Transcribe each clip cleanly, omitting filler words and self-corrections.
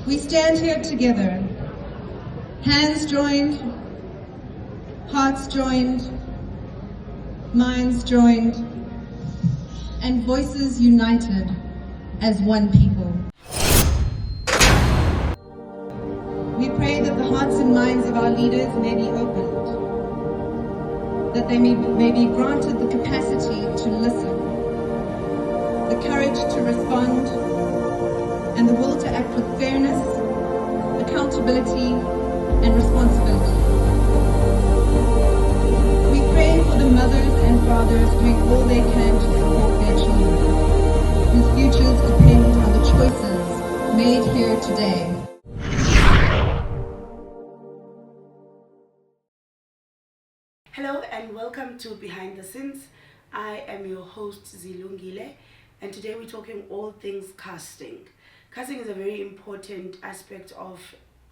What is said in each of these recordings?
We stand here together, hands joined, hearts joined, minds joined, and voices united as one people. We pray that the hearts and minds of our leaders may be opened, that they may be granted the capacity to listen, the courage to respond, and the will to act with fairness, accountability, and responsibility. We pray for the mothers and fathers doing all they can to support their children, whose futures depend on the choices made here today. Hello and welcome to Behind the Scenes. I am your host Zilungile, and today we're talking all things casting. Casting is a very important aspect of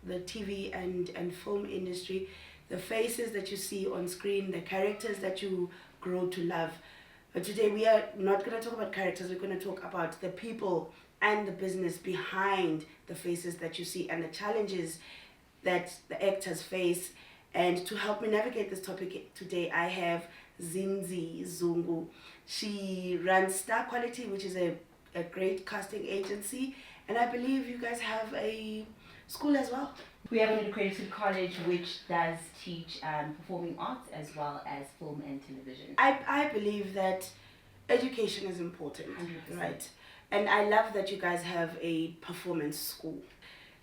the TV and film industry. The faces that you see on screen, the characters that you grow to love. But today we are not going to talk about characters, we're going to talk about the people and the business behind the faces that you see and the challenges that the actors face. And to help me navigate this topic today, I have Zinzi Zungu. She runs Star Quality, which is a great casting agency. And I believe you guys have a school as well. We have an accredited college which does teach performing arts as well as film and television. I believe that education is important, 100%. right? And I love that you guys have a performance school,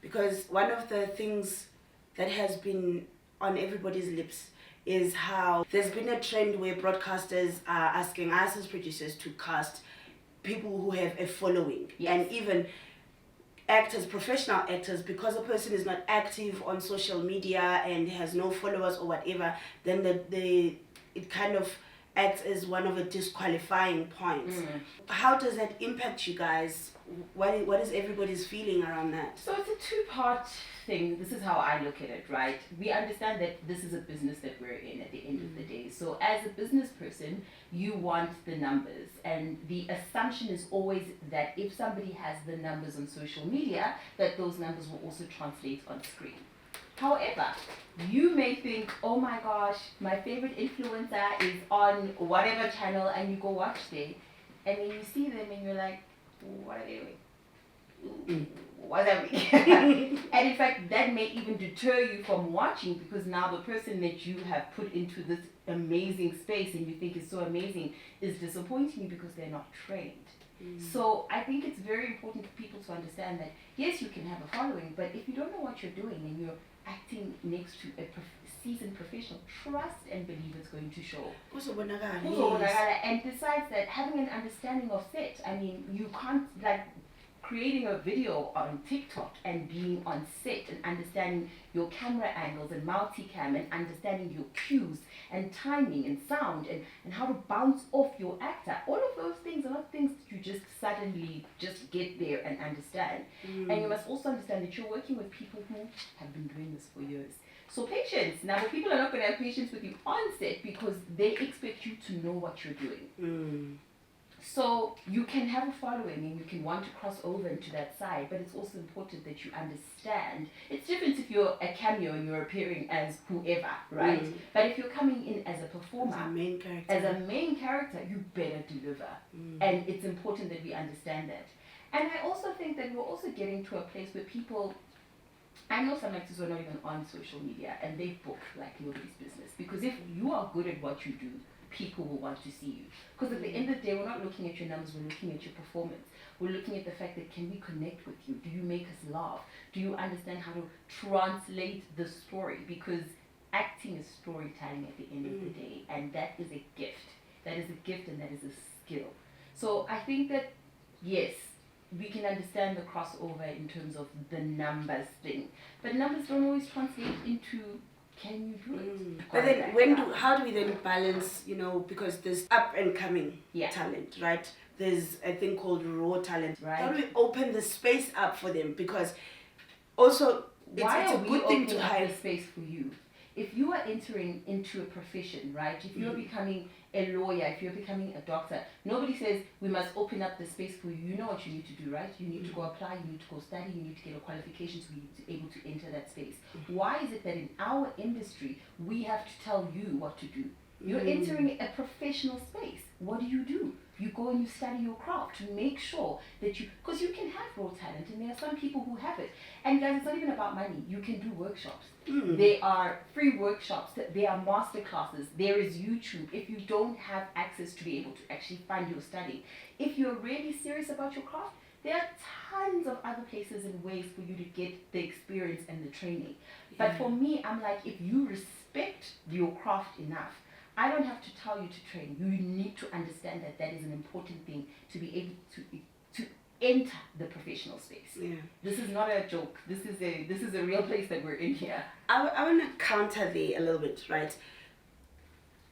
because one of the things that has been on everybody's lips is how there's been a trend where broadcasters are asking us as producers to cast people who have a following. Yes. And even actors, professional actors, because a person is not active on social media and has no followers or whatever, then it kind of acts as one of the disqualifying points. How does that impact you guys? What is everybody's feeling around that? So it's a two-part thing. This is how I look at it, right? We understand that this is a business that we're in at the end of the day. So as a business person, you want the numbers. And the assumption is always that if somebody has the numbers on social media, that those numbers will also translate on screen. However, you may think, oh my gosh, my favorite influencer is on whatever channel, and you go watch there, and then you see them and you're like, what are they doing? What's that mean? And in fact, that may even deter you from watching, because now the person that you have put into this amazing space and you think is so amazing is disappointing you because they're not trained. So I think it's very important for people to understand that, yes, you can have a following, but if you don't know what you're doing and you're acting next to a seasoned professional, trust and believe it's going to show. And besides that, having an understanding of set. I mean, you can't, like, creating a video on TikTok and being on set and understanding your camera angles and multicam and understanding your cues and timing and sound and how to bounce off your actor. All of those things are not things that you just suddenly just get there and understand. And you must also understand that you're working with people who have been doing this for years. So patience. Now, the people are not going to have patience with you on set because they expect you to know what you're doing. So you can have a following and you can want to cross over into that side, but it's also important that you understand. It's different if you're a cameo and you're appearing as whoever, right? But if you're coming in as a performer, as a main character, you better deliver. And it's important that we understand that. And I also think that we're also getting to a place where people, I know some actors who are not even on social media and they book like nobody's business, because if you are good at what you do, people will want to see you. Because at the end of the day, we're not looking at your numbers, we're looking at your performance. We're looking at the fact that, can we connect with you? Do you make us laugh? Do you understand how to translate the story? Because acting is storytelling at the end of the day, and that is a gift. That is a gift and that is a skill. So I think that, yes, we can understand the crossover in terms of the numbers thing, but numbers don't always translate into, can you do it? But then how do we then balance, because there's up and coming talent, right? There's a thing called raw talent. Right. How do we open the space up for them? Because also it's a good thing to have space for you. if you are entering into a profession, right? If you're becoming a lawyer, if you're becoming a doctor, nobody says we must open up the space for you. You know what you need to do, right? You need to go apply, you need to go study, you need to get a qualification to be able to enter that space. Why is it that in our industry we have to tell you what to do? You're entering a professional space. What do? You go and you study your craft to make sure that because you can have raw talent, and there are some people who have it. And guys, it's not even about money. You can do workshops. There are free workshops, there are master classes, there is YouTube. If you don't have access to be able to actually find your study, if you're really serious about your craft, there are tons of other places and ways for you to get the experience and the training. But for me, I'm like, if you respect your craft enough, I don't have to tell you to train. You need to understand that that is an important thing to be able to enter the professional space. Yeah. This is not a joke. This is a real place that we're in here. I want to counter there a little bit, right?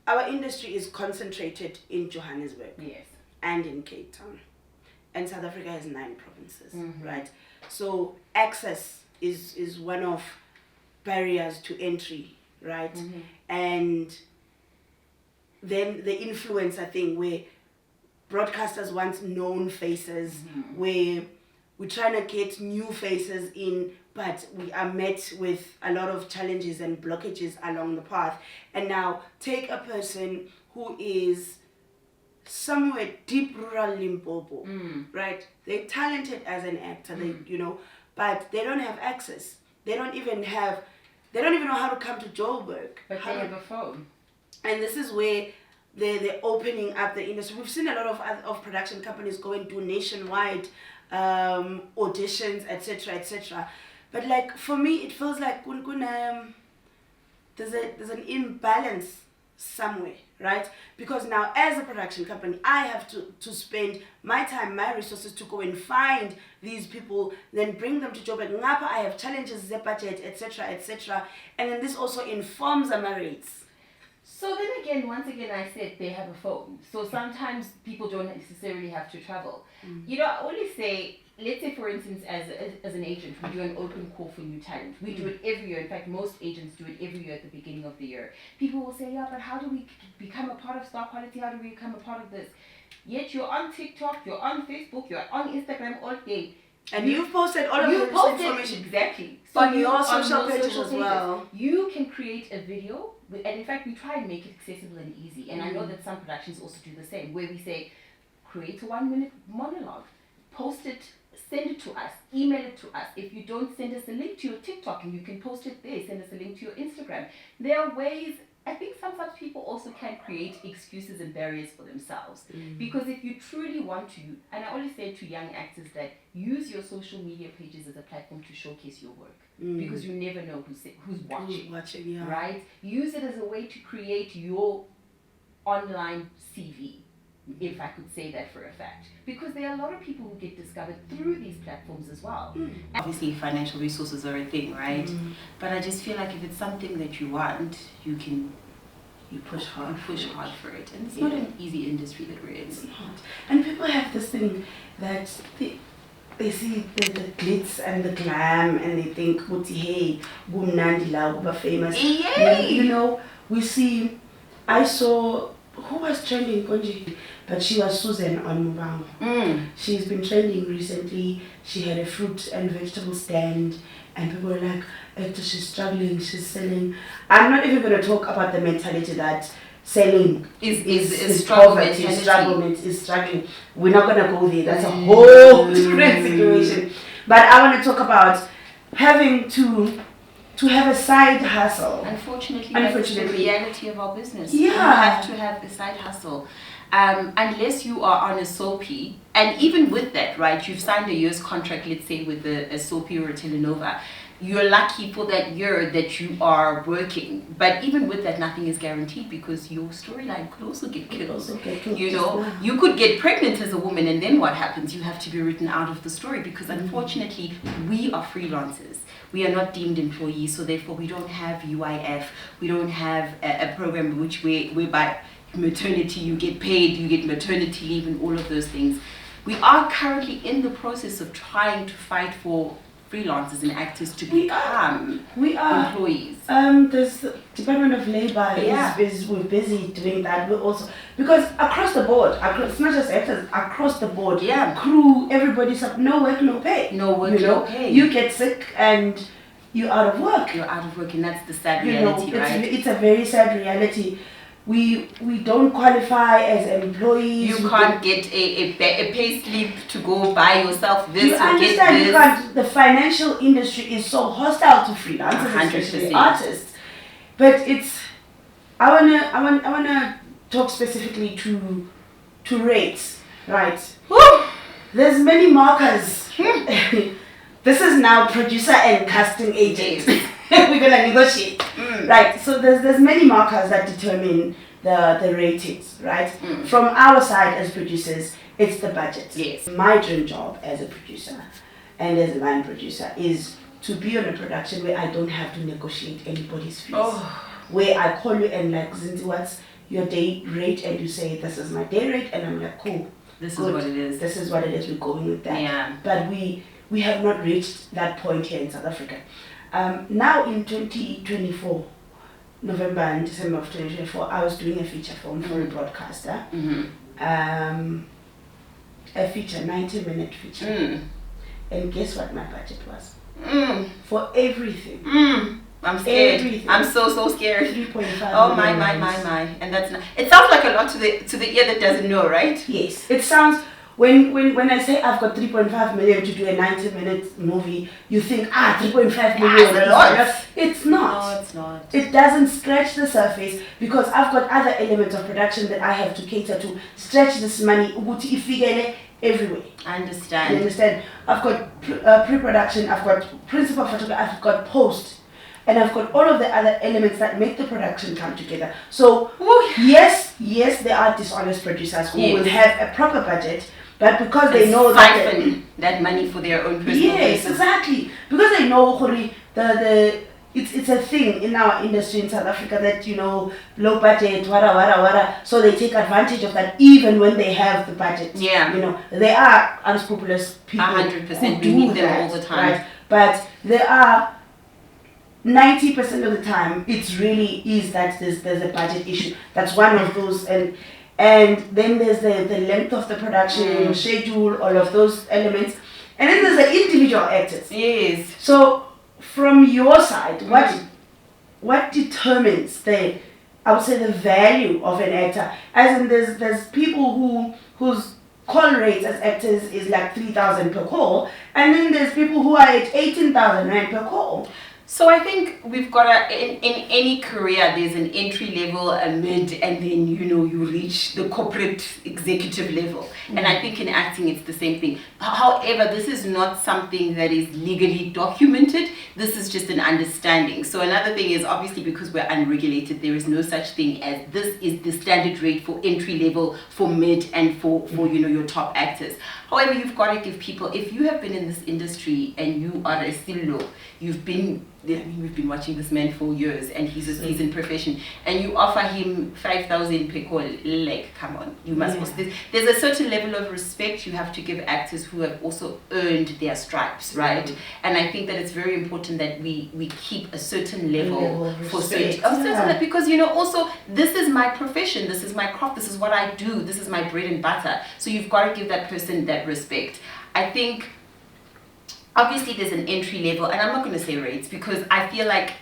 Our industry is concentrated in Johannesburg. Yes. And in Cape Town. And South Africa has 9 provinces, right? So access is one of barriers to entry, right? And then the influencer thing, where broadcasters want known faces, where we're trying to get new faces in, but we are met with a lot of challenges and blockages along the path. And now take a person who is somewhere deep rural Limpopo, right? They're talented as an actor, but they don't have access. They don't even know how to come to Joburg. But they have a phone. And this is where they're opening up the industry. We've seen a lot of production companies go and do nationwide auditions, etc., etc. But like for me, it feels like there's an imbalance somewhere, right? Because now as a production company, I have to spend my time, my resources to go and find these people, then bring them to Joburg. Ngapha I have challenges, the budget, etc., etc. And then this also informs my rates. So then again, once again, I said they have a phone. So sometimes people don't necessarily have to travel. I always say, let's say for instance, as an agent, we do an open call for new talent. We do it every year. In fact, most agents do it every year at the beginning of the year. People will say, yeah, but how do we become a part of Star Quality? How do we become a part of this? Yet you're on TikTok, you're on Facebook, you're on Instagram all day. And you've posted all of this information. Exactly. So on your social pages as well. You can create a video, and in fact, we try and make it accessible and easy. And I know that some productions also do the same, where we say, create a 1-minute monologue, post it, send it to us, email it to us. If you don't, send us a link to your TikTok, and you can post it there. Send us a link to your Instagram. There are ways. I think sometimes people also can create excuses and barriers for themselves. Because if you truly want to, and I always say to young actors that use your social media pages as a platform to showcase your work. Because you never know who's watching, right? Use it as a way to create your online CV, if I could say that for a fact. Because there are a lot of people who get discovered through these platforms as well. Obviously, financial resources are a thing, right? But I just feel like if it's something that you want, you push hard for it. And it's not an easy industry that we're in. It's not. And people have this thing that they see the glitz and the glam, and they think, hey, gumnandi la, uba famous. We see, I saw, who was trending, Konji? But she was Susan on Mubango. She's been trending recently. She had a fruit and vegetable stand, and people were like, she's struggling, she's selling. I'm not even going to talk about the mentality that selling is poverty, is struggling. We're not going to go there. That's a whole different situation. But I want to talk about having to have a side hustle. Unfortunately, that's the reality of our business. Yeah. You have to have the side hustle. Unless you are on a soapy, and even with that, right, you've signed a year's contract, let's say with a soapy or a telenova, you're lucky for that year that you are working. But even with that, nothing is guaranteed, because your storyline could also get killed. You could get pregnant as a woman, and then what happens? You have to be written out of the story, because unfortunately, we are freelancers. We are not deemed employees, so therefore we don't have UIF. We don't have a program whereby maternity, you get paid, you get maternity leave and all of those things. We are currently in the process of trying to fight for freelancers and actors to become employees? There's the Department of Labor we're busy doing that. We're also, because across the board, it's not just actors, across the board, crew, everybody's up, no work, no pay. No work, no pay. You get sick and you're out of work. You're out of work, and that's the sad reality, right? It's a very sad reality. We don't qualify as employees. You can't get a pay slip to go buy yourself this. You understand? Because the financial industry is so hostile to freelancers, 100%. especially artists. But I wanna talk specifically to rates, right? Woo! There's many markers. This is now producer and casting agent. We're gonna negotiate, right? So there's many markers that determine the ratings, right? From our side as producers, it's the budget. Yes. My dream job as a producer and as a line producer is to be on a production where I don't have to negotiate anybody's fees. Where I call you and like, Zinzi, what's your day rate? And you say, this is my day rate, and I'm like, cool. This is what it is. This is what it is. We're going with that. Yeah. But we have not reached that point here in South Africa. Now in 2024, November and December of 2024, I was doing a feature film for a broadcaster. A feature, 90-minute feature. And guess what my budget was? For everything. I'm scared. Everything. I'm so scared. 3.5 Oh million. my. And that's not, it sounds like a lot to the ear that doesn't know, right? Yes. It sounds, when I say I've got 3.5 million to do a 90-minute movie, you think 3.5 million is a lot. It's not. No, it's not. It doesn't scratch the surface because I've got other elements of production that I have to cater to stretch this money ukuthi ifike everywhere. I You understand. understand? I've got pre-production, I've got principal photography, I've got post, and I've got all of the other elements that make the production come together. So yes, there are dishonest producers who will have a proper budget, but because they know that money for their own personal yes, reasons. exactly, because they know it's a thing in our industry in South Africa that, you know, low budget, wara, so they take advantage of that even when they have the budget. Yeah. You know, there are unscrupulous people 100%. who We need do them that, all the time. right? But there are 90% of the time it really is that there's a budget issue. That's one of those, and then there's the length of the production schedule, all of those elements, and then there's the individual actors. Yes. So from your side, what determines the value of an actor? As in, there's people whose call rates as actors is like 3,000 per call, and then there's people who are at 18,000 rand per call. So I think we've got in any career, there's an entry level, a mid, and then, you know, you reach the corporate executive level. And I think in acting, it's the same thing. However, this is not something that is legally documented. This is just an understanding. So another thing is, obviously, because we're unregulated, there is no such thing as this is the standard rate for entry level, for mid, and for you know, your top actors. However, you've got to give people, if you have been in this industry and you are a silo, we've been watching this man for years and he's a seasoned profession, and you offer him 5,000 per call, like, come on, you must also, there's a certain level of respect you have to give actors who have also earned their stripes, right? And I think that it's very important that we keep a certain level for certain, because, you know, also, this is my profession, this is my craft, this is what I do, this is my bread and butter. So you've got to give that person that respect. I think obviously there's an entry level, and I'm not going to say rates because I feel like,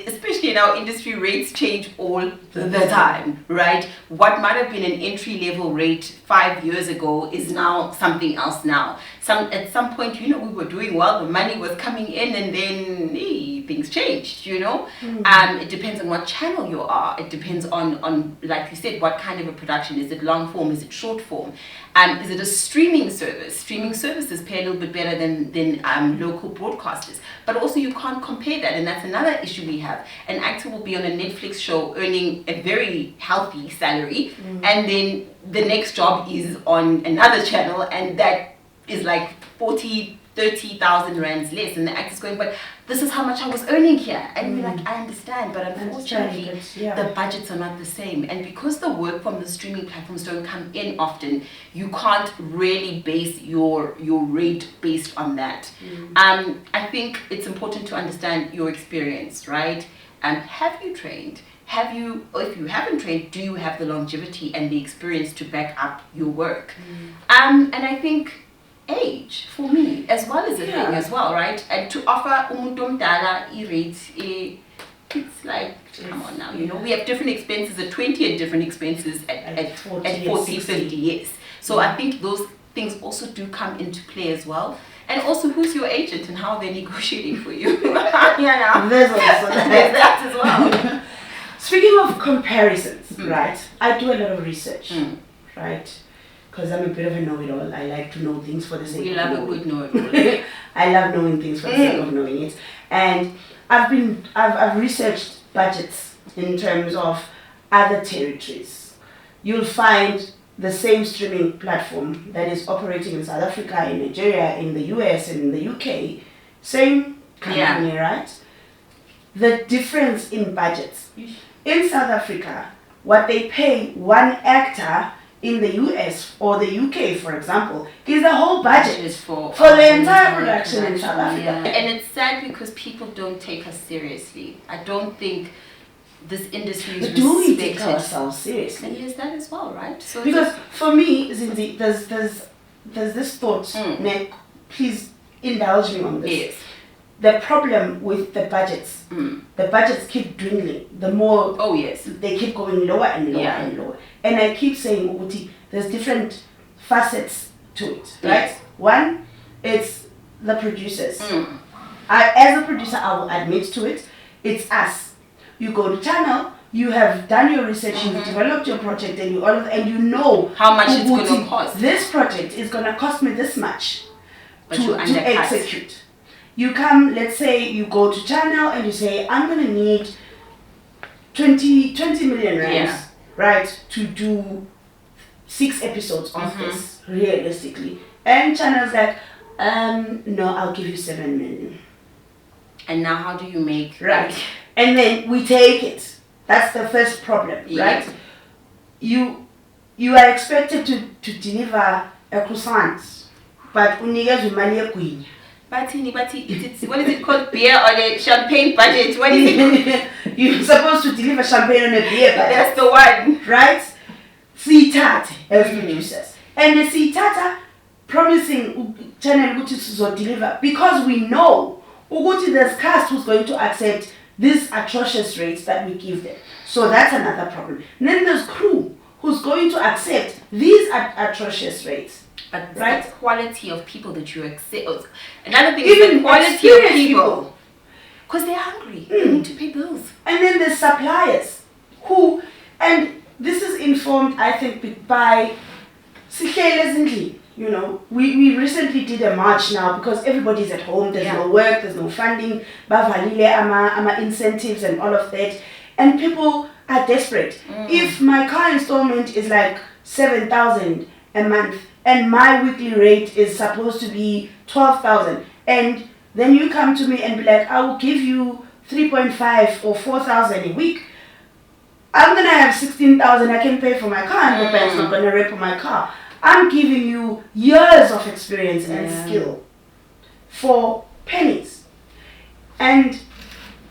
especially in our industry, rates change all the time, right? What might have been an entry level rate 5 years ago is now something else now. At some point, you know, we were doing well, the money was coming in, and then things changed, you know. It depends on what channel you are. It depends on, like you said, what kind of a production. Is it long form? Is it short form? Is it a streaming service? Streaming services pay a little bit better than local broadcasters. But also you can't compare that, and that's another issue we have. An actor will be on a Netflix show earning a very healthy salary, and then the next job is on another channel, and that is like 40,000 30,000 rands less, and the actor's going, but this is how much I was earning here. And we're like, I understand, but unfortunately, the budgets are not the same. And because the work from the streaming platforms don't come in often, you can't really base your rate based on that. I think it's important to understand your experience, right? Have you trained? Or if you haven't trained, do you have the longevity and the experience to back up your work? And I think age for me as well is a thing as well, right? And to offer umuntu omdala rates, it's like, come on now, you know, we have different expenses at 20 and different expenses at 40, 50 years. So I think those things also do come into play as well. And also, who's your agent and how they're negotiating for you? There's also that as well. Speaking of comparisons, right? I do a lot of research, right? Because I'm a bit of a know-it-all. I like to know things for the sake of knowing. We love a good know-it-all. I love knowing things for the sake of knowing it. And I've researched budgets in terms of other territories. You'll find the same streaming platform that is operating in South Africa, in Nigeria, in the US, and in the UK. Same company, right? The difference in budgets. In South Africa, what they pay one actor in the US or the UK, for example, is the whole budget for the entire production in South Africa. And it's sad because people don't take us seriously. I don't think this industry is respected. Do we take ourselves seriously? And yes, that as well, right? So because for me, Zinzi, there's this thought, Nick, please indulge me on this. Yes. The problem with the budgets, the budgets keep dwindling. The more they keep going lower and lower and lower. And I keep saying, Uguti, there's different facets to it, right? One, it's the producers. As a producer, I will admit to it, it's us. You go to channel, you have done your research, you've developed your project, and you know how much it's going to cost. This project is going to cost me this much to execute. You come, let's say you go to channel and you say, I'm going to need 20 million rands, right, to do 6 episodes of this, realistically. And channel's like, no, I'll give you 7 million. And now how do you make... Right. And then we take it. That's the first problem, right? You are expected to deliver a croissant, but unigazwe imali yegwinya. But it's what is it called? Beer on a champagne budget. What is it? You're supposed to deliver champagne on a beer budget. That's the one. Right? Sitata as producers. And the Sitata promising channel to deliver because we know there's cast who's going to accept these atrocious rates that we give them. So that's another problem. And then there's crew who's going to accept these atrocious rates. But the quality of people that you accept. Another thing is the quality of people. Because they're hungry. They need to pay bills. And then the suppliers who, and this is informed, I think, by Sihlele. You know, we recently did a march now because everybody's at home, there's no work, there's no funding, bavalile ama incentives and all of that. And people are desperate. If my car installment is like 7,000 a month, and my weekly rate is supposed to be 12,000, and then you come to me and be like, I will give you 3.5 or 4,000 a week. I'm gonna have 16,000 I can pay for my car, and the bank's not gonna rip my car. I'm giving you years of experience and skill for pennies. And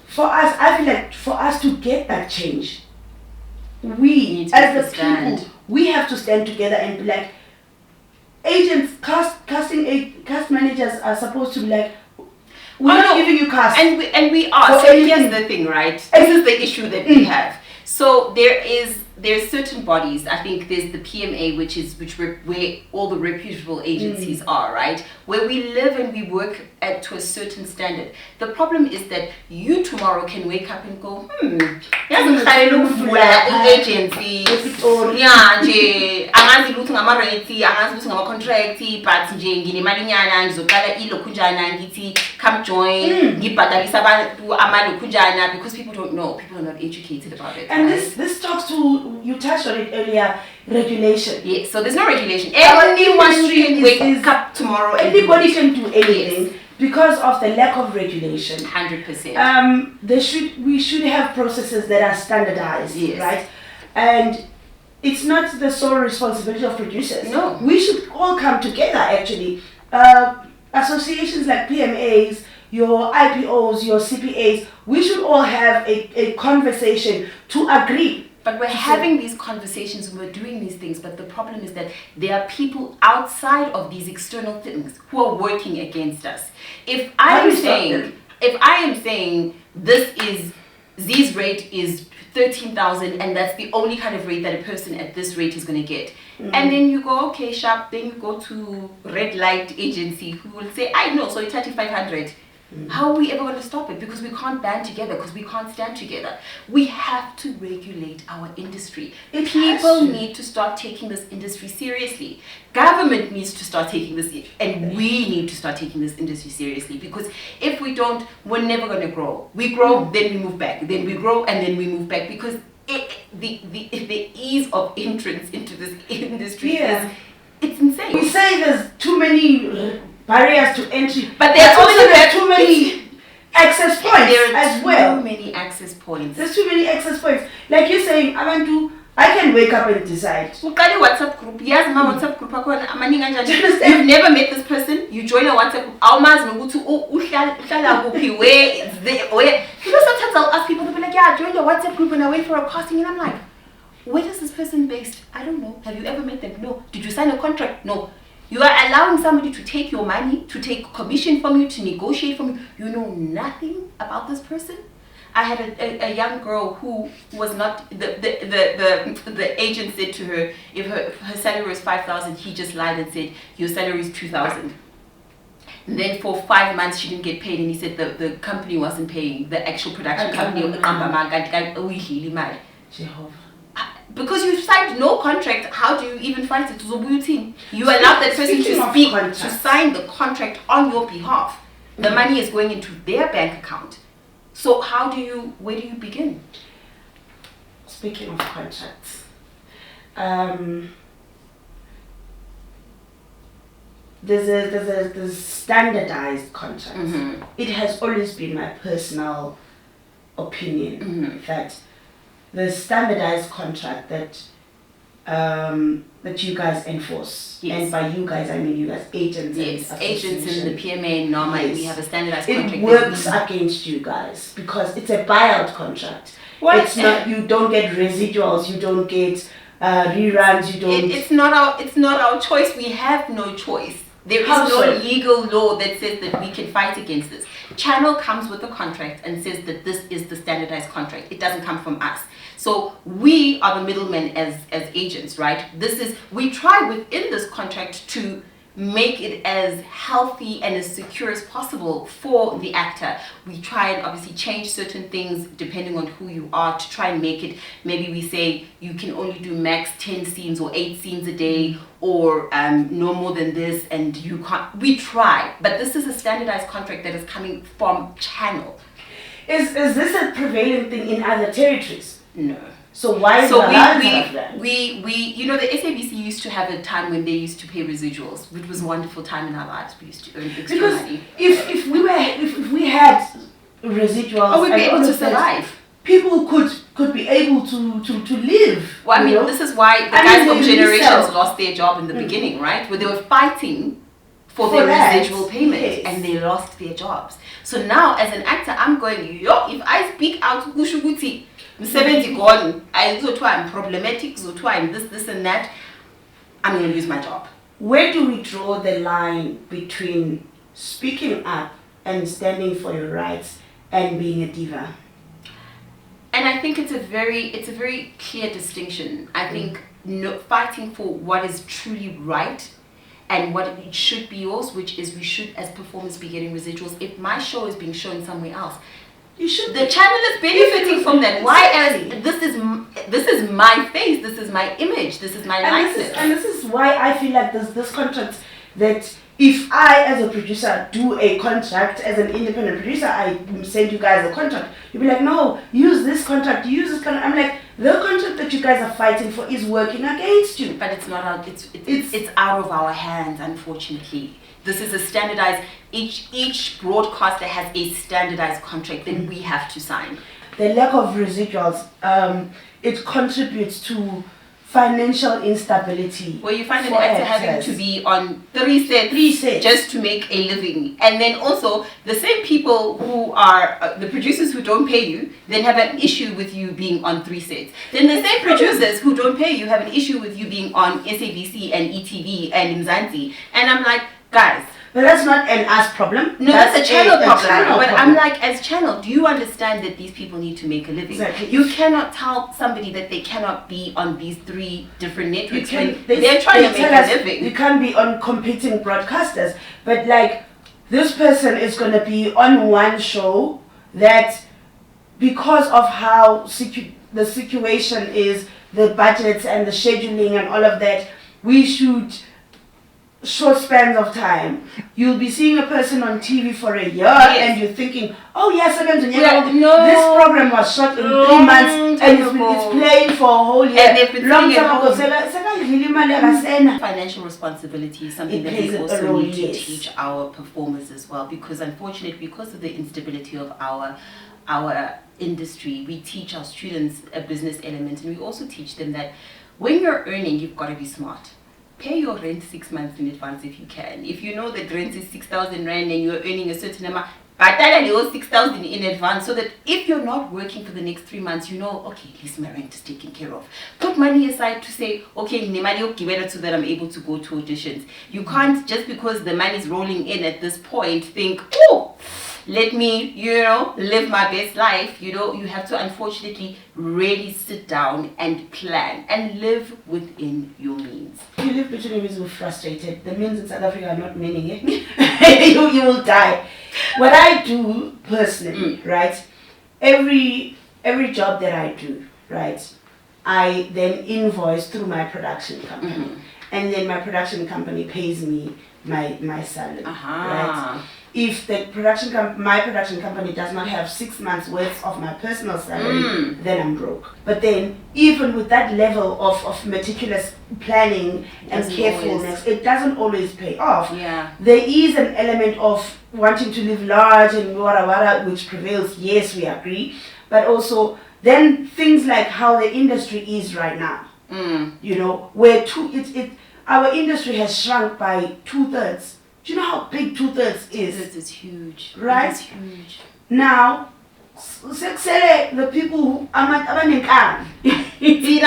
for us, I feel like for us to get that change, we as the people, we have to stand together and be like, agents, cast managers are supposed to be like, we're not giving you cast. And we are. So here's the thing, right? This is the issue that we have. So there's certain bodies. I think there's the PMA, where all the reputable agencies are, right? Where we live and we work to a certain standard. The problem is that you tomorrow can wake up and go, agency. story. Yeah, nje angazi lutho ngama rates, angazi lutho ngama contract, but nje nginemali nyana ngizoqala ilokhunjana ngithi come join, ngibhadalisa abantu amalokhunjana, because people don't know, people are not educated about it. And this talks to, you touched on it earlier, regulation. Yes, so there's no regulation. Anyone can wake up tomorrow. Anybody can do anything. Yes. Because of the lack of regulation. 100%. We should have processes that are standardized, yes. right? And it's not the sole responsibility of producers. No. We should all come together, actually. Associations like PMAs, your IPOs, your CPAs, we should all have a conversation to agree. But we're having these conversations, we're doing these things, but the problem is that there are people outside of these external things who are working against us. If I am saying Z's rate is 13,000 and that's the only kind of rate that a person at this rate is going to get, and then you go, okay, sharp, then you go to red light agency who will say, I know, so it's 3,500. How are we ever going to stop it? Because we can't band together, because we can't stand together. We have to regulate our industry. People need to start taking this industry seriously. Government needs to start taking this, and we need to start taking this industry seriously, because if we don't, we're never going to grow. We grow, then we move back. Then we grow, and then we move back, because the ease of entrance into this industry is, it's insane. We say there's too many barriers to entry, but there's also too many access points as well. Too many access points. There's too many access points. Like you're saying, I can wake up and decide. WhatsApp group. Yes, my WhatsApp group. You've never met this person. You join a WhatsApp group. You know, sometimes I'll ask people, they'll be like, yeah, I joined a WhatsApp group and I went for a casting, and I'm like, where is this person based? I don't know. Have you ever met them? No. Did you sign a contract? No. You are allowing somebody to take your money, to take commission from you, to negotiate from you. You know nothing about this person. I had a young girl who was not, the agent said to her, if her salary was 5,000, he just lied and said, your salary is 2,000. And then for 5 months she didn't get paid, and he said the company wasn't paying, the actual production company. Jehovah. Because you signed no contract, how do you even fight it? You allowed that person to speak, to sign the contract on your behalf. The money is going into their bank account. So where do you begin? Speaking of contracts, there's standardized contracts. It has always been my personal opinion that the standardized contract that you guys enforce, and by you guys I mean you guys, agents. Yes, agents in the PMA and NORMA, we have a standardized contract. It works against you guys because it's a buyout contract. It's not. You don't get residuals. You don't get reruns. You don't. It's not our choice. We have no choice. There is no legal law that says that we can fight against this. Channel comes with a contract and says that this is the standardized contract. It doesn't come from us. So we are the middlemen as agents, right? We try within this contract to make it as healthy and as secure as possible for the actor. We try and obviously change certain things depending on who you are to try and make it, maybe we say you can only do max 10 scenes or 8 scenes a day, or no more than this, and you can't. We try, but this is a standardized contract that is coming from Channel. Is this a prevalent thing in other territories? No. So why is we you know, the SABC used to have a time when they used to pay residuals, which was a wonderful time in our lives. We used to earn extra money. If we had residuals, we'd be able to survive. People could be able to live. Well, I mean, this is why the guys from Generations lost their job in the beginning, right? Where they were fighting for their residual payment, and they lost their jobs. So now, as an actor, I'm going, if I speak out, Gushuguti, I'm problematic, I'm this and that, I'm going to lose my job. Where do we draw the line between speaking up and standing for your rights and being a diva? And I think it's a very clear distinction. I think fighting for what is truly right and what it should be yours, which is we should as performers be getting residuals. If my show is being shown somewhere else, you should. The channel is benefiting from that. Why? As this is this is my face, this is my image, this is my likeness. And this is why I feel like there's this contract that if I, as a producer, do a contract, as an independent producer, I send you guys a contract, you'll be like, no, use this contract, use this contract. I'm like, the contract that you guys are fighting for is working against you. But it's not out, it's out of our hands, unfortunately. This is a standardized, each broadcaster has a standardized contract that we have to sign. The lack of residuals, it contributes to financial instability. Where you find an for actor actors. having to be on three sets just to make a living. And then also, the same people who are, the producers who don't pay you, then have an issue with you being on 3 sets. Then the same producers who don't pay you have an issue with you being on SABC and ETV and Mzansi. And I'm like, guys, but that's not an us problem. no, that's a channel problem. channel But problem. I'm like, as channel, do you understand that these people need to make a living? Exactly. You cannot tell somebody that they cannot be on these 3 different networks when They they're trying to tell make us a living. You can't be on competing broadcasters. But like, this person is going to be on one show that, because of how the situation is, the budgets and the scheduling and all of that, we shoot short spans of time. You'll be seeing a person on TV for a year and you're thinking, oh yes, this program was shot in 3 months and it's playing for a whole year. And they've been Long sitting at time ago, home. Financial responsibility is something It that plays we a also role, need to yes. teach our performers as well, because unfortunately, because of the instability of our industry, we teach our students a business element, and we also teach them that when you're earning, you've got to be smart. Pay your rent 6 months in advance if you can. If you know that rent is 6,000 rand and you're earning a certain amount, but 6,000 in advance, so that if you're not working for the next 3 months, you know, okay, at least my rent is taken care of. Put money aside to say, okay, so that I'm able to go to auditions. You can't, just because the money is rolling in at this point, think, oh, let me, live my best life. You have to unfortunately really sit down and plan and live within your means. If you live between your means, you're frustrated. The means in South Africa are not meaning it. you will die. What I do personally, right? Every job that I do, right? I then invoice through my production company, and then my production company pays me my salary, right? If the my production company does not have 6 months worth of my personal salary, then I'm broke. But then, even with that level of meticulous planning and carefulness, it doesn't always pay off. Yeah. There is an element of wanting to live large and wara, which prevails. Yes, we agree. But also, then things like how the industry is right now. Where our industry has shrunk by 2/3. Do you know how big 2/3 is? 2/3 is huge. Right? It's huge. Now, the people who abanenkani. Do you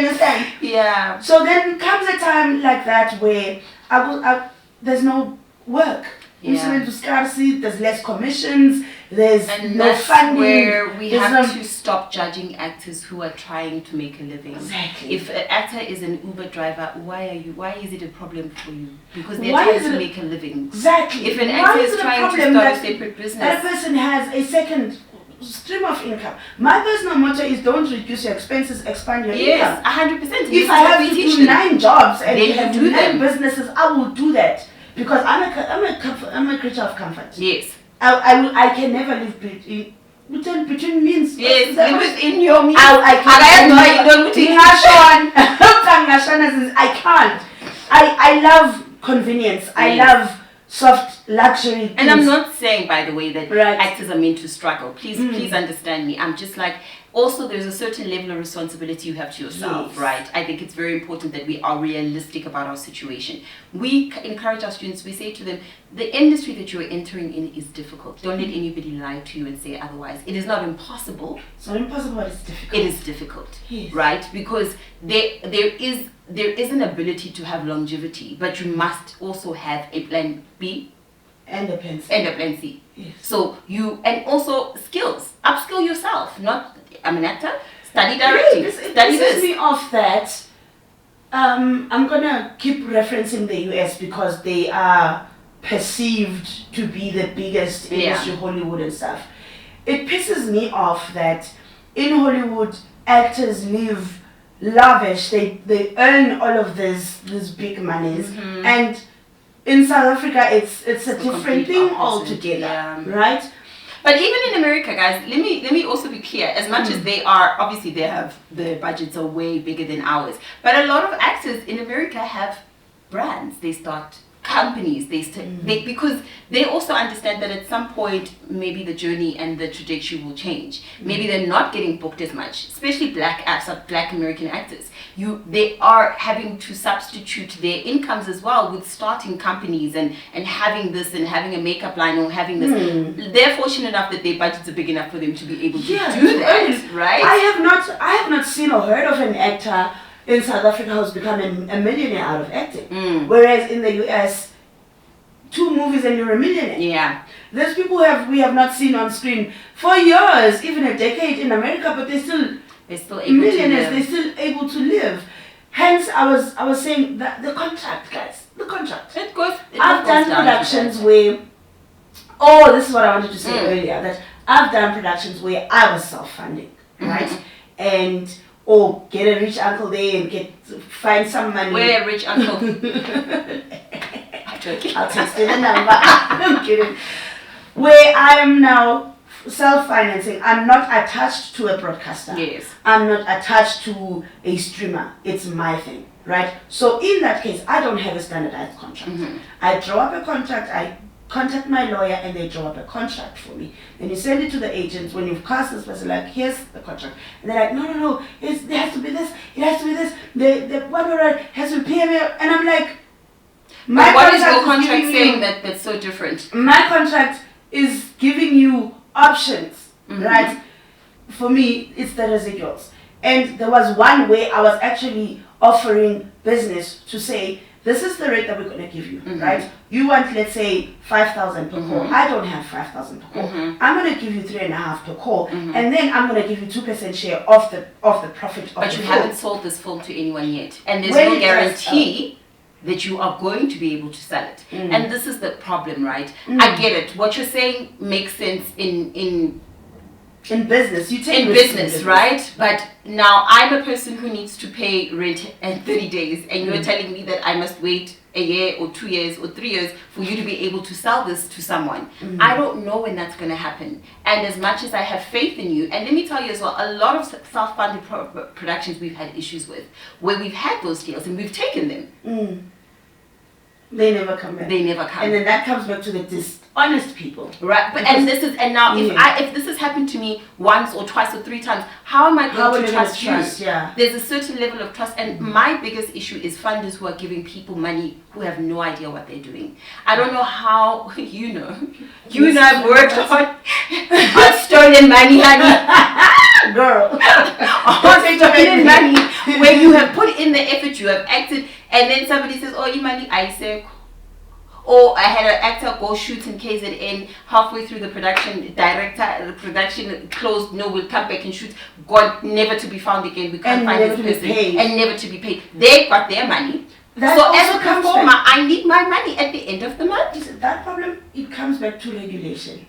understand? Yeah. So then comes a time like that where there's no work. Yeah. There's less commissions, there's And no that's funding. where we there's have no- to stop judging actors who are trying to make a living. Exactly. If an actor is an Uber driver, why is it a problem for you? Because they're Why trying is to it a- make a living. Exactly. If an Why actor is is it a trying to problem start a that separate business, that person has a second stream of income? My personal motto is don't reduce your expenses, expand your yes, income. 100%. If I have to do 9 jobs and Then you have do 9 them. businesses, I will do that because I'm a creature of comfort. Yes. I can never live between means. Yes, live within your means. I can't. I love convenience. I Yes. love soft luxury things. And I'm not saying, by the way, that Right. actors are meant to struggle. Please understand me. I'm just like, also there's a certain level of responsibility you have to yourself, Yes. right? I think it's very important that we are realistic about our situation. We encourage our students, we say to them, the industry that you're entering in is difficult. Don't let anybody lie to you and say otherwise. It is not impossible. It's not impossible, but it's difficult. It is difficult, Yes. right? Because there is an ability to have longevity, but you must also have a plan B And a pencil. and a plan C. Yes. So and also skills, upskill yourself. I'm an actor, study directing, It study pisses this. me off that I'm gonna keep referencing the US because they are perceived to be the biggest industry, Hollywood and stuff. it pisses me off that in Hollywood actors live lavish. They earn all of these big monies, and in South Africa it's a different thing altogether, right? But even in America, guys, let me also be clear. As much as they are, obviously they have, the budgets are way bigger than ours. But a lot of actors in America have brands. They start companies. They because they also understand that at some point maybe the journey and the trajectory will change. Maybe they're not getting booked as much, especially black American actors. They are having to substitute their incomes as well with starting companies and having this and having a makeup line or having this. They're fortunate enough that their budgets are big enough for them to be able to do that, right? I have not seen or heard of an actor in South Africa who's become a millionaire out of acting. Whereas in the US, 2 movies and you're a millionaire. Yeah. There's people we have not seen on screen for years, even a decade in America, but they're still able millionaires. to live. They're still able to live. Hence, I was saying that the contract, guys, the contract. I've done productions where, this is what I wanted to say earlier, that I've done productions where I was self-funding, right? And or get a rich uncle there and find some money. Where a rich uncle? I'm joking. I'll text you the number. I'm kidding. Where I am now self-financing. I'm not attached to a broadcaster. Yes. I'm not attached to a streamer. It's my thing, right? So in that case, I don't have a standardized contract. I draw up a contract. I contact my lawyer and they draw up a contract for me. Then you send it to the agents. When you've cast this person, like, here's the contract. And they're like, no, it has to be this, it has to be this, the one has to be PML. And I'm like, what is your contract saying that's so different? My contract is giving you options, right? For me, it's the residuals. And there was one way I was actually offering business to say, this is the rate that we're going to give you, right? You want, let's say, 5,000 per call. I don't have 5,000 per call. I'm going to give you 3.5 per call, and then I'm going to give you 2% share of the profit of But the you film. haven't sold this film to anyone yet, and there's no guarantee that you are going to be able to sell it. And this is the problem, right? I get it. What you're saying makes sense in business. You take in business, right? But now I'm a person who needs to pay rent in 30 days, and you're telling me that I must wait a year or 2 years or 3 years for you to be able to sell this to someone. I don't know when that's going to happen. And as much as I have faith in you, and let me tell you as well, a lot of self-funded productions we've had issues with, where we've had those deals and we've taken them. They never come back. They never come. And then that comes back to the dishonest people. Right, but now if this has happened to me once or twice or 3 times, how am I going to trust you? Yeah. There's a certain level of trust, and my biggest issue is funders who are giving people money who have no idea what they're doing. I don't know how you and I've worked on stolen money, honey. Girl. On stolen money, where you have put in the effort, you have acted, and then somebody says, "Oh, Imani, I say." Or I had an actor go shoot in KZN, halfway through the production, the production closed, no, we'll come back and shoot, God, never to be found again, we can't find this person, and never to be paid. They got their money. So as a performer, I need my money at the end of the month. That problem, it comes back to regulation.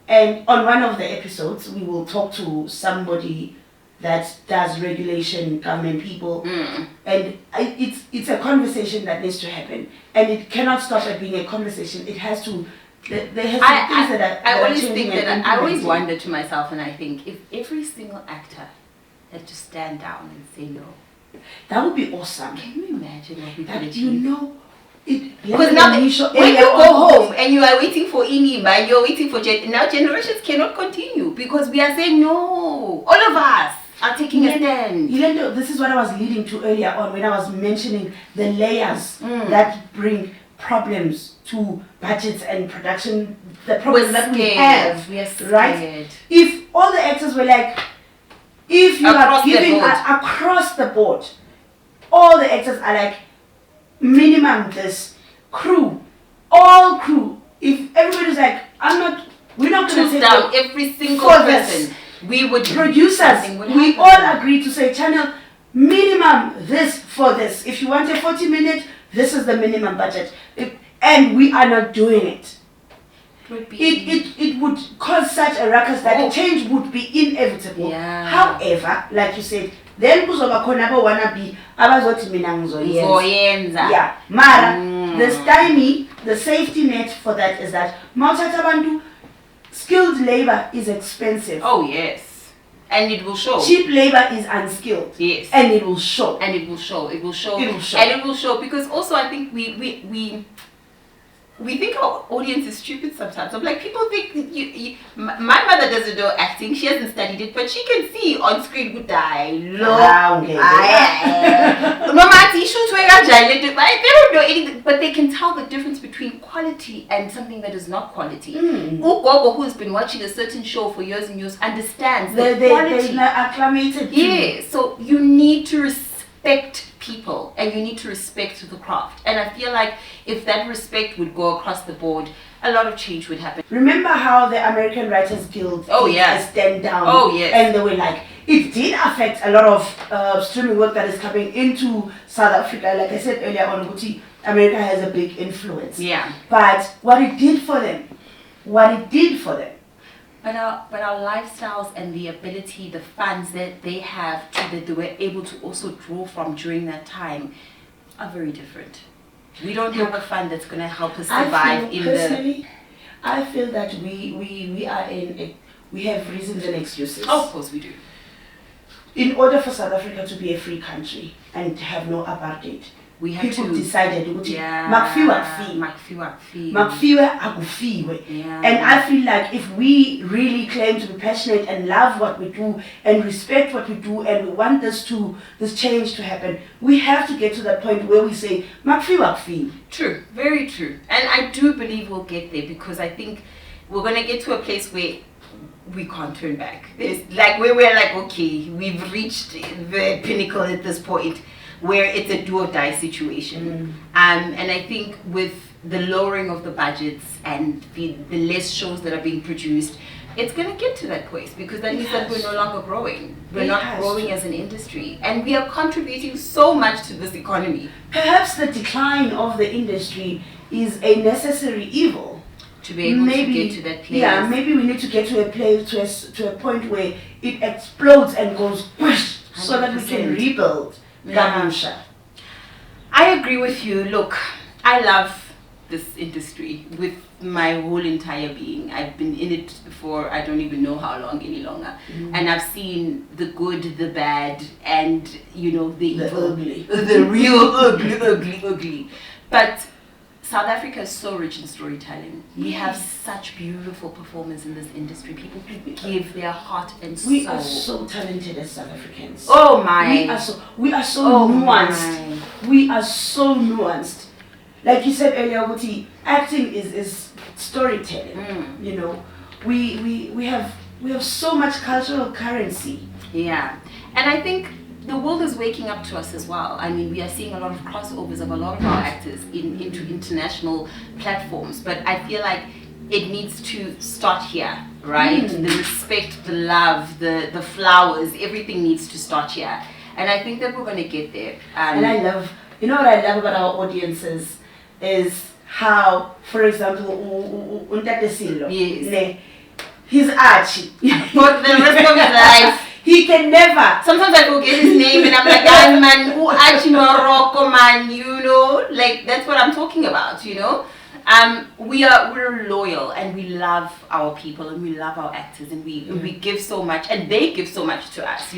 And on one of the episodes, we will talk to somebody that does regulation, government people, and it's a conversation that needs to happen, and it cannot stop at being a conversation. It has to. There has to be things that are always changing think and I always wonder to myself, and I think if every single actor had to stand down and say no, that would be awesome. Can you imagine what we could That achieve? Because now when you go home and you are waiting for Inima and you're waiting for now generations cannot continue because we are saying no. All of us are taking a stand. This is what I was leading to earlier on when I was mentioning the layers that bring problems to budgets and production. The problems that we have, we are scared. Right? If all the actors were like, if you are giving across the board, all the actors are like, minimum this crew, all crew. If everybody's like, we're not going to take down every single person. We would producers. We all agree to say, channel minimum this for this. If you want a 40-minute, this is the minimum budget, and we are not doing it. it would cause such a ruckus that change would be inevitable. However, like you said, then kuzoba khona abo wanna be abazothi mina ngizoyenza. Yeah, mara the safety net for that is that mawuthatha abantu, skilled labor is expensive. Oh yes. And it will show. Cheap labor is unskilled. Yes. And it will show. And it will show. It will show. It will show. And it will show because also I think we think our audience is stupid sometimes. I'm like, people think my mother doesn't know acting. She hasn't studied it, but she can see on screen good dialogue. They don't know anything, but they can tell the difference between quality and something that is not quality. Ugogo, who has been watching a certain show for years and years, understands the quality. They're acclimated to. Yeah, so you need to respect people and you need to respect the craft, and I feel like if that respect would go across the board, a lot of change would happen. Remember how the American Writers Guild stand down? Oh yes. And they were like, it did affect a lot of streaming work that is coming into South Africa. Like I said earlier on, Guti, America has a big influence. Yeah. But what it did for them, but our lifestyles and the ability, the funds that they have that they were able to also draw from during that time are very different. We don't have a fund that's going to help us survive I feel that we have reasons and excuses. Oh, of course we do. In order for South Africa to be a free country and to have no apartheid, people decided Makfiwe akufiwe. And I feel like if we really claim to be passionate and love what we do and respect what we do and we want this change to happen, we have to get to that point where we say Makfiwe. True, very true. And I do believe we'll get there because I think we're going to get to a place where we can't turn back. There's like where we're like, okay, we've reached the pinnacle at this point, where it's a do or die situation. And I think with the lowering of the budgets and the less shows that are being produced, it's going to get to that place because that means that we're no longer growing. We're not growing as an industry. And we are contributing so much to this economy. Perhaps the decline of the industry is a necessary evil. To be able to get to that place. Yeah, maybe we need to get to a place, to a point where it explodes and goes whoosh, so that we can rebuild. Yeah. I agree with you. Look, I love this industry with my whole entire being. I've been in it for I don't even know how long any longer. And I've seen the good, the bad, and the evil, ugly. The real ugly. But South Africa is so rich in storytelling. We have such beautiful performers in this industry. People give their heart and soul. We are so talented as South Africans. Oh my! We are so nuanced. We are so nuanced. Like you said earlier, Wuti, acting is storytelling. We have so much cultural currency. Yeah, and I think the world is waking up to us as well. I mean, we are seeing a lot of crossovers of a lot of our actors into international platforms. But I feel like it needs to start here, right? The respect, the love, the flowers, everything needs to start here. And I think that we're going to get there. And I love, what I love about our audiences is how, for example, Untate Silo, he's Archie. For the rest of his life. He can never. Sometimes I forget his name and I'm like, ah, man, who Archie Morocco, man, like that's what I'm talking about, We're loyal and we love our people and we love our actors and we give so much and they give so much to us,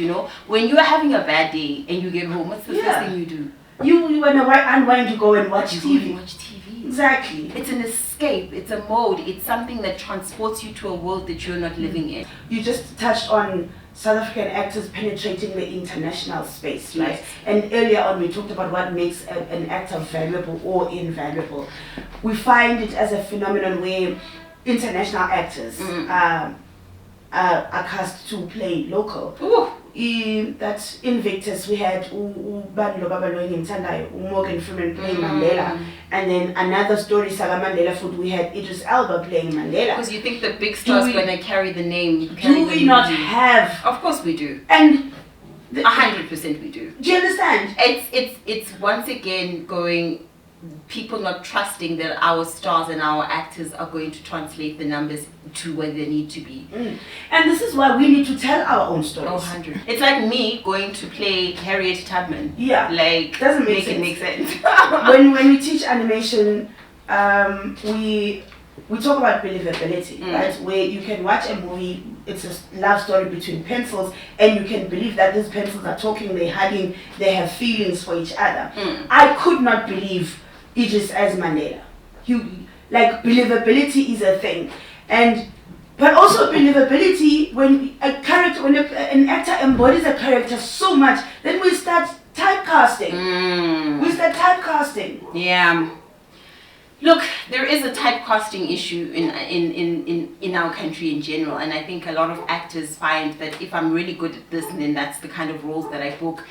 When you are having a bad day and you get home, what's the first thing you do? You want to unwind, you go and watch TV. Watch TV. Exactly. It's an escape. It's a mode. It's something that transports you to a world that you're not living in. You just touched on South African actors penetrating the international space, right? Yes. And earlier on we talked about what makes an actor valuable or invaluable. We find it as a phenomenon where international actors are cast to play local. That Invictus we had Bandlo Babaloyi Mthandayo, Morgan Freeman playing Mandela, and then another story Saga Mandela food we had Idris Elba playing Mandela. Because you think the big star's going to carry the name? Do we not have? Of course we do. And 100% we do. Do you understand? It's once again going people not trusting that our stars and our actors are going to translate the numbers to where they need to be. And this is why we need to tell our own stories. 100. It's like me going to play Harriet Tubman. Yeah. Like, doesn't make it make sense. when we teach animation, we talk about believability, right? Where you can watch a movie, it's a love story between pencils, and you can believe that these pencils are talking, they're hugging, they have feelings for each other. I could not believe Idris as Mandela. Believability is a thing, but also believability when an actor embodies a character so much, then we start typecasting. Yeah. Look, there is a typecasting issue in our country in general, and I think a lot of actors find that if I'm really good at this, then that's the kind of roles that I book.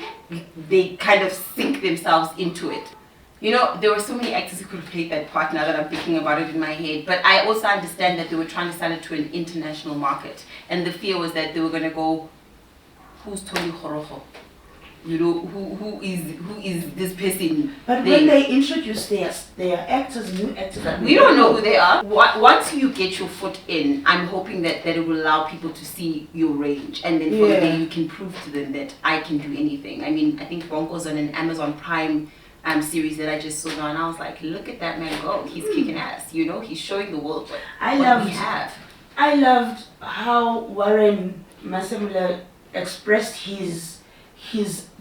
They kind of sink themselves into it. You know, there were so many actors who could have played that part now that I'm thinking about it in my head, but I also understand that they were trying to sell it to an international market, and the fear was that they were going to go, who's Tony Horoho? You know, who is this person? But when they introduce their actors, new actors, we don't know who they are. Once you get your foot in, I'm hoping that it will allow people to see your range, and then from there you can prove to them that I can do anything. I mean, I think Bonko's on an Amazon Prime series that I just saw now, and I was like, look at that man go! He's kicking ass. You know, he's showing the world what we have. I loved how Warren Masemula expressed his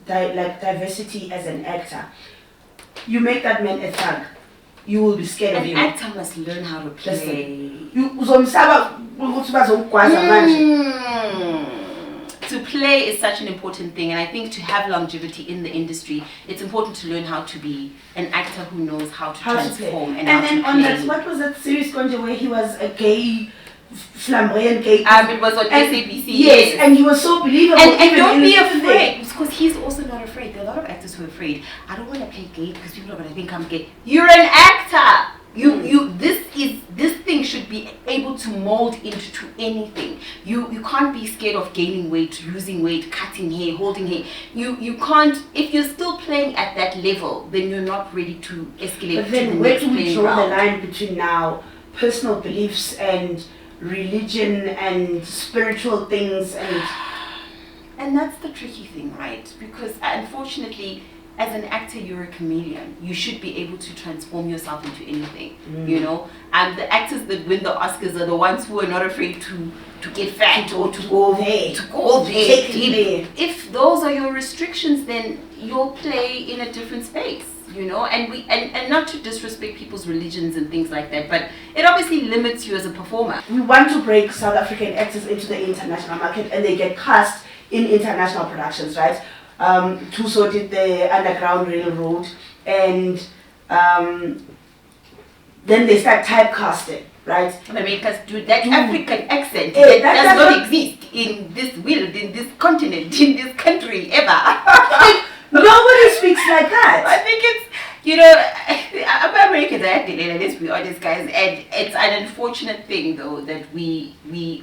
diversity as an actor. You make that man a thug, you will be scared of him. An actor must learn how to play. To play is such an important thing, and I think to have longevity in the industry, it's important to learn how to be an actor who knows how to transform and how then to on play. that, what was that series Konje where he was a gay, flamboyant gay? It was on SABC. Yes, and he was so believable. And don't be afraid, because he's also not afraid. There are a lot of actors who are afraid. I don't want to play gay because people are going to think I'm gay. You're an actor. This thing should be able to mold into anything. You can't be scared of gaining weight, losing weight, cutting hair, holding hair. You can't. If you're still playing at that level, then you're not ready to escalate. But then where do we draw the line between now personal beliefs and religion and spiritual things and that's the tricky thing, right? Because unfortunately, as an actor, you're a chameleon. You should be able to transform yourself into anything, you know? And the actors that win the Oscars are the ones who are not afraid to get fat or to go there. If those are your restrictions, then you'll play in a different space, you know? And not to disrespect people's religions and things like that, but it obviously limits you as a performer. We want to break South African actors into the international market, and they get cast in international productions, right? Tuso did the Underground Railroad, and then they start typecasting, right? Americans do that African accent that does not exist in this world, in this continent, in this country ever. Nobody speaks like that. I think it's, you know, Americans are acting, let's be honest, guys, and it's an unfortunate thing though that we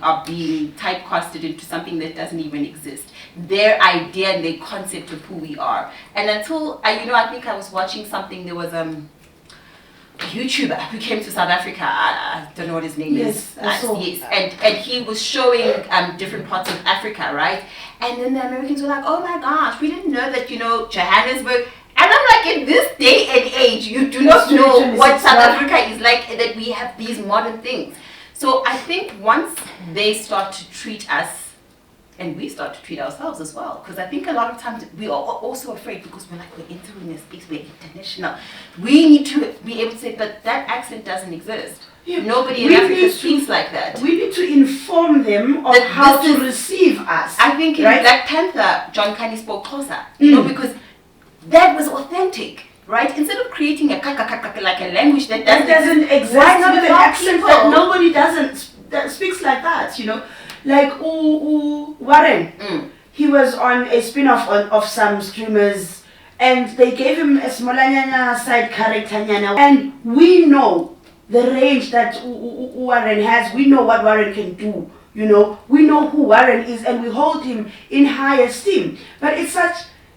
are being typecasted into something that doesn't even exist. Their idea and their concept of who we are. And until I think I was watching something, there was a YouTuber who came to South Africa. I don't know what his name is. Yes, and he was showing different parts of Africa, right? And then the Americans were like, oh my gosh, we didn't know that, you know, Johannesburg. And I'm like, in this day and age, you do not know what South Africa is like, that we have these modern things. So I think once they start to treat us, and we start to treat ourselves as well, because I think a lot of times we are also afraid because we're like, we're entering a space, we're international. We need to be able to say, but that accent doesn't exist. Yeah. Nobody in Africa speaks like that. We need to inform them of how to receive us. I think in Black Panther, John Kani spoke closer, you know, because that was authentic. Right? Instead of creating a like a language that doesn't exist, why not with an accent that nobody that speaks like that, you know? Like Warren, he was on a spin-off of some streamers, and they gave him a smolanyana side character, and we know the range that Warren has. We know what Warren can do, you know. We know who Warren is, and we hold him in high esteem. But it's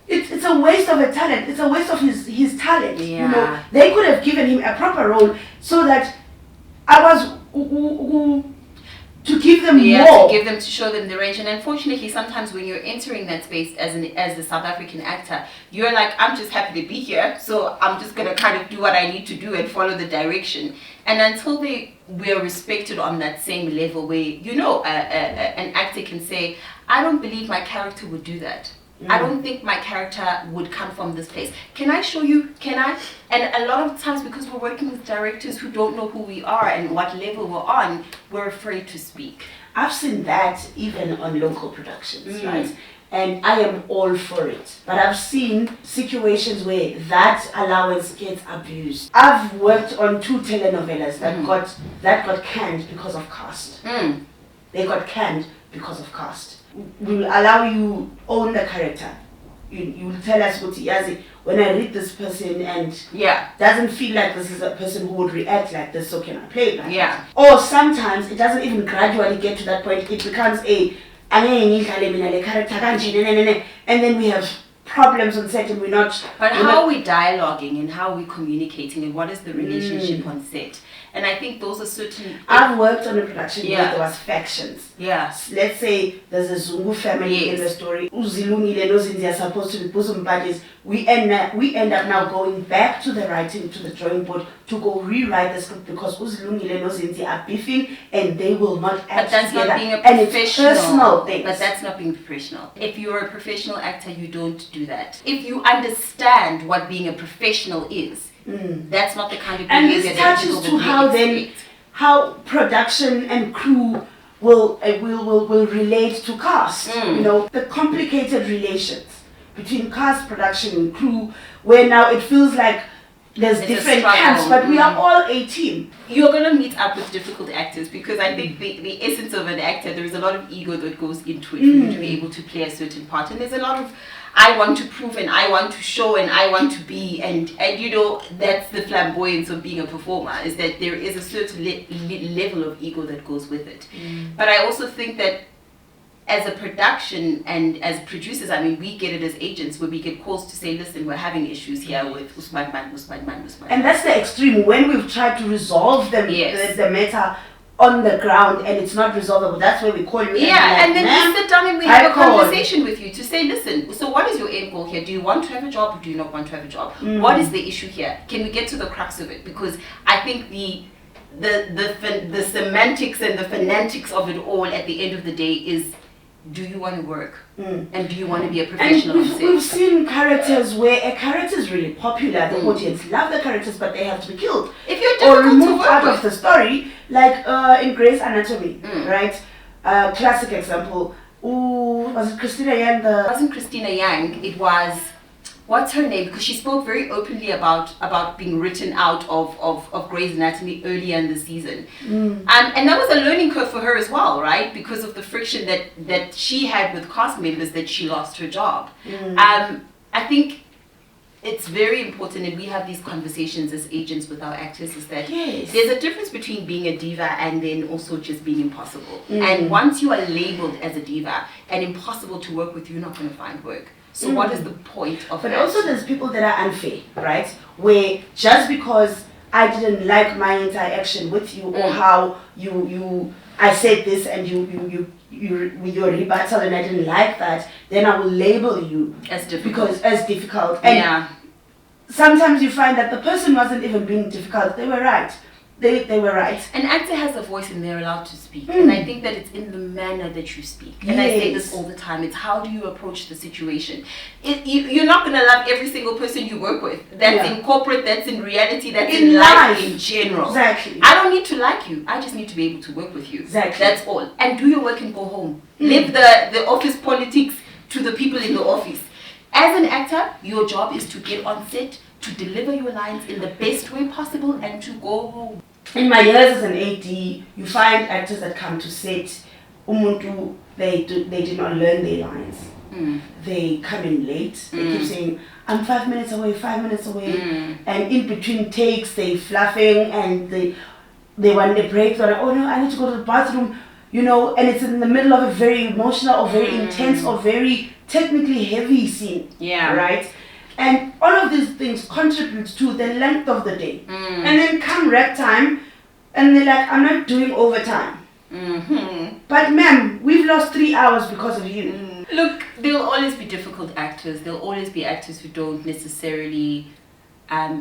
it's a waste of a talent. It's a waste of his talent. Yeah. You know, they could have given him a proper role so that I was to give them more. To give them, to show them the range. And unfortunately, sometimes when you're entering that space as a South African actor, you're like, I'm just happy to be here, so I'm just gonna kind of do what I need to do and follow the direction. And until we're respected on that same level, where an actor can say, I don't believe my character would do that. I don't think my character would come from this place. Can I show you? Can I? And a lot of times, because we're working with directors who don't know who we are and what level we're on, we're afraid to speak. I've seen that even on local productions, right? And I am all for it. But I've seen situations where that allowance gets abused. I've worked on 2 telenovelas that got canned because of cast. They got canned because of cast. We'll allow you own the character. You will tell us what Yazi, when I read this person and doesn't feel like this is a person who would react like this, so can I play it like that? Or sometimes it doesn't even gradually get to that point. It becomes and then we have problems on set and we're not. But how are we dialoguing and how are we communicating and what is the relationship on set? And I think those are certain. I've worked on a production where there was factions. Yeah. Let's say there's a Zungu family in the story. Uzilungile and Uzinzi are supposed to be bosom buddies. We end up now going back to the writing, to the drawing board, to go rewrite the script because Uzilungile and Uzinzi are beefing and they will not act together. But that's together. not being a and professional. It's personal things. But that's not being professional. If you're a professional actor, you don't do that. If you understand what being a professional is, that's not the kind of behavior. And this touches to how production and crew will relate to cast. You know, the complicated relations between cast, production, and crew, where now it feels like there's different camps, but we are all a team. You're going to meet up with difficult actors because I think the essence of an actor, there is a lot of ego that goes into it for you to be able to play a certain part. And there's a lot of I want to prove and I want to show and I want to be and you know, that's the flamboyance of being a performer, is that there is a certain level of ego that goes with it. But I also think that as a production and as producers, I mean, we get it as agents where we get calls to say, listen, we're having issues here with Usman Man. And that's the extreme. When we've tried to resolve the matter on the ground and it's not resolvable, that's where we call you. And then we sit down and we have a conversation with you to say, listen, so what is your end goal here? Do you want to have a job or do you not want to have a job? What is the issue here? Can we get to the crux of it? Because I think the semantics and the phonetics of it all at the end of the day is, do you want to work? And do you want to be a professional? And we've seen characters where a character is really popular, the audience love the characters, but they have to be killed. If you're difficult or removed to work out with. of the story, like in Grey's Anatomy, right? Classic example. Was it Christina Yang? It wasn't Christina Yang, it was, what's her name? Because she spoke very openly about being written out of Grey's Anatomy earlier in the season. And that was a learning curve for her as well, right? Because of the friction that she had with cast members that she lost her job. I think it's very important, and we have these conversations as agents with our actors, is that there's a difference between being a diva and then also just being impossible. And once you are labeled as a diva and impossible to work with, you're not going to find work. So what is the point of But that? also there's people that are unfair, right? Where just because I didn't like my interaction with you or how I said this and with your rebuttal and I didn't like that, then I will label you as difficult. And sometimes you find that the person wasn't even being difficult. They were right. They were right. An actor has a voice and they're allowed to speak. And I think that it's in the manner that you speak. And I say this all the time. It's how do you approach the situation. You're not going to love every single person you work with. That's in corporate, that's in reality, that's in life in general. Exactly. I don't need to like you. I just need to be able to work with you. Exactly. That's all. And do your work and go home. Leave the office politics to the people in the office. As an actor, your job is to get on set, to deliver your lines in the best way possible and to go home. In my years as an AD, you find actors that come to set, umuntu, they did not learn their lines. They come in late. They keep saying, I'm 5 minutes away, 5 minutes away. And in between takes, they fluffing and they want a break. They're like, oh no, I need to go to the bathroom. you know, and it's in the middle of a very emotional or very intense or very technically heavy scene. Yeah. Right? And all of these things contribute to the length of the day. And then come rap time, and they're like, I'm not doing overtime. But ma'am, we've lost 3 hours because of you. Look, there'll always be difficult actors. There'll always be actors who don't necessarily...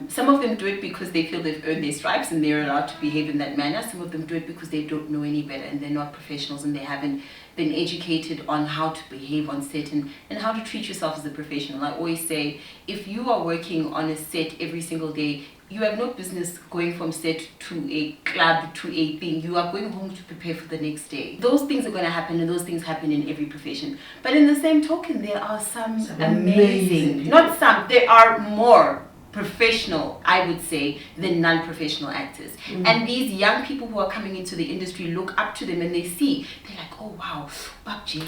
some of them do it because they feel they've earned their stripes and they're allowed to behave in that manner. Some of them do it because they don't know any better and they're not professionals and they haven't been educated on how to behave on set and how to treat yourself as a professional. I always say, if you are working on a set every single day, you have no business going from set to a club to a thing. You are going home to prepare for the next day. Those things are going to happen, and those things happen in every profession. But in the same token, there are some amazing, not some, there are more professional, I would say, than non-professional actors. And these young people who are coming into the industry look up to them and they see, they're like, oh wow, Babji,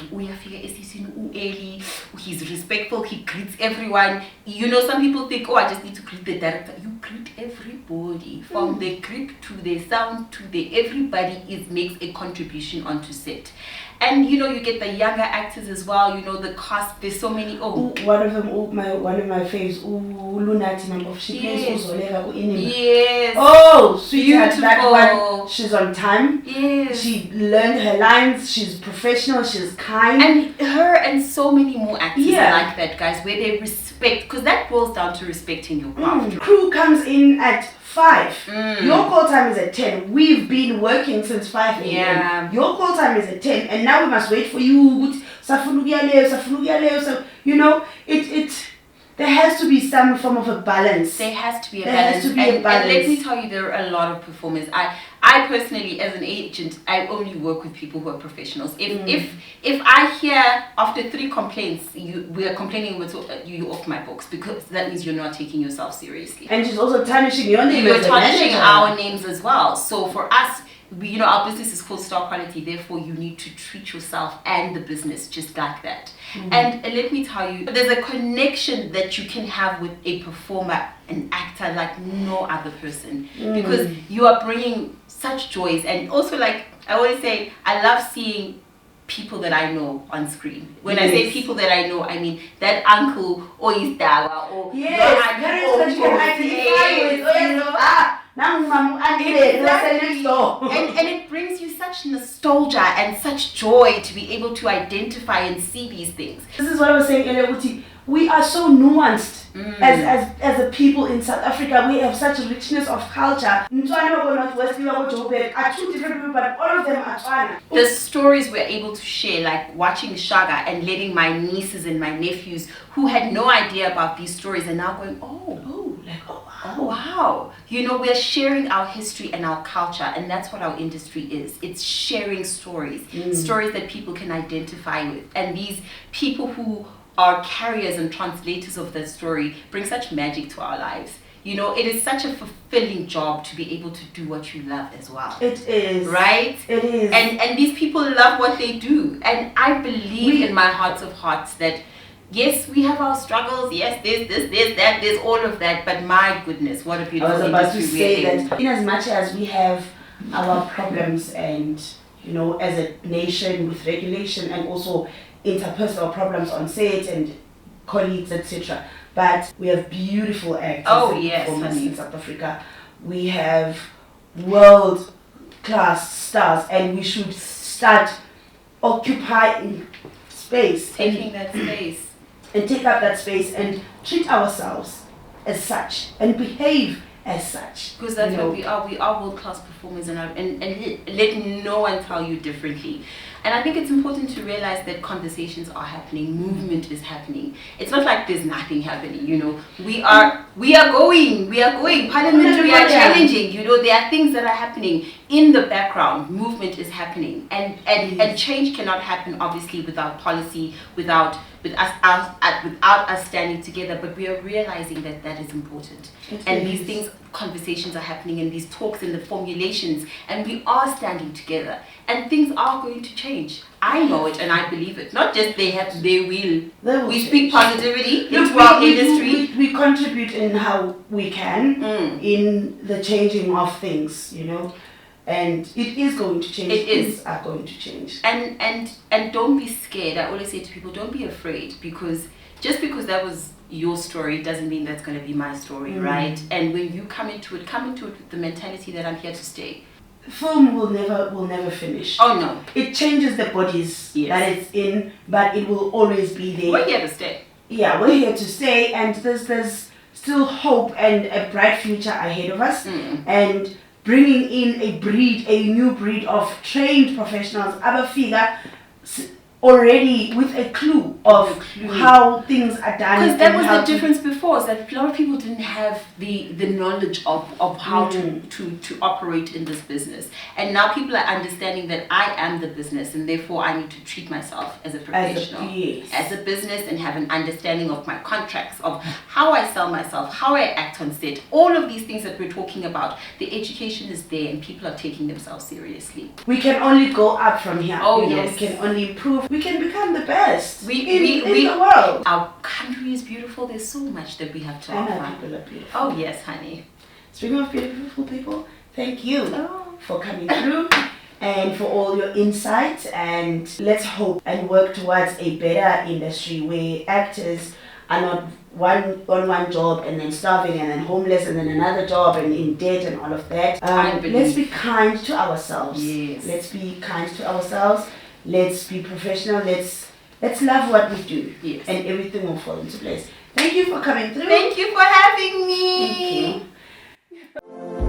he's respectful, he greets everyone. You know, some people think, oh, I just need to greet the director. You greet everybody, from the grip to the sound to the everybody makes a contribution onto set. And you know, you get the younger actors as well. You know, the cast. There's so many. One of them, one of my faves, Lunati number. She plays Uzolega Inima. Yes. Oh, sweetheart, beautiful. that one. She's on time. Yes. She learned her lines. She's professional. She's kind. And her and so many more actors are like that, guys, where they respect, because that boils down to respecting your craft. Crew comes in at 5. Your call time is at 10. We've been working since 5 a.m. Yeah. Your call time is at 10, and now we must wait for you. You know, there has to be some form of a balance. There has to be a There balance. has to be a balance. And let me tell you, there are a lot of performers. I personally, as an agent, I only work with people who are professionals. If I hear after 3 complaints, we are complaining with you off my books, because that means you're not taking yourself seriously. And she's also tarnishing your name. You're tarnishing our names as well. So for us, our business is called Star Quality. Therefore, you need to treat yourself and the business just like that. And let me tell you, there's a connection that you can have with a performer, an actor, like no other person, because you are bringing such joys. And also, like I always say, I love seeing people that I know on screen. When I say people that I know, I mean that uncle or his dawa or parents that you can identify with. And it brings you such nostalgia and such joy to be able to identify and see these things. This is what I was saying earlier, Uti. We are so nuanced as a people in South Africa. We have such a richness of culture. Northwest, are 2 different people, but all of them are Tswana. The stories we're able to share, like watching Shaga and letting my nieces and my nephews who had no idea about these stories are now going, oh wow. You know, we're sharing our history and our culture, and that's what our industry is. It's sharing stories, stories that people can identify with. And these people who are carriers and translators of that story bring such magic to our lives. You know, it is such a fulfilling job to be able to do what you love as well. It is. Right? It is. And these people love what they do. And I believe in my heart of hearts that yes, we have our struggles. Yes, there's that, there's all of that. But my goodness, what a beautiful industry. I was about to say that in as much as we have our problems and, you know, as a nation with regulation and also interpersonal problems on set and colleagues, etc. But we have beautiful actors and performers in South Africa. We have world-class stars, and we should start occupying space. Taking that space. And take up that space and treat ourselves as such and behave as such. Because that's what we are. We are world-class performers, and let no one tell you differently. And I think it's important to realize that conversations are happening, movement is happening. It's not like there's nothing happening, you know. We are going. Parliament, we are challenging, you know. There are things that are happening in the background. Movement is happening. And change cannot happen, obviously, without policy, without us standing together. But we are realizing that that is important. These things, conversations are happening, and these talks and the formulations, and we are standing together. And things are going to change. I know it and I believe it. Not just they will. We speak positivity into our industry. We contribute in how we can in the changing of things, you know. and it is going to change. Things are going to change. And don't be scared. I always say to people, don't be afraid, because just because that was your story doesn't mean that's going to be my story, right? And when you come into it with the mentality that I'm here to stay. Film will never finish. Oh no, it changes the bodies that it's in, but it will always be there. We're here to stay. Yeah, we're here to stay, and there's still hope and a bright future ahead of us. And bringing in a new breed of trained professionals, Abafika, already with a clue of how things are done. Because that was the difference before, is that a lot of people didn't have the knowledge of how to operate in this business. And now people are understanding that I am the business, and therefore I need to treat myself as a professional, as a business, and have an understanding of my contracts, of how I sell myself, how I act on set, all of these things that we're talking about. The education is there, and people are taking themselves seriously. We can only go up from here. Oh, you know, yes. we can only improve. We can become the best in we the world. Our country is beautiful. There's so much that we have to offer. And our people are beautiful. Oh yes, honey. Speaking of beautiful people, thank you for coming through and for all your insights. And let's hope and work towards a better industry where actors are not one job and then starving and then homeless and then another job and in debt and all of that. Let's be kind to ourselves. Yes. Let's be kind to ourselves. Let's be professional. Let's love what we do. Yes. And everything will fall into place. Thank you for coming through. Thank you for having me. Thank you.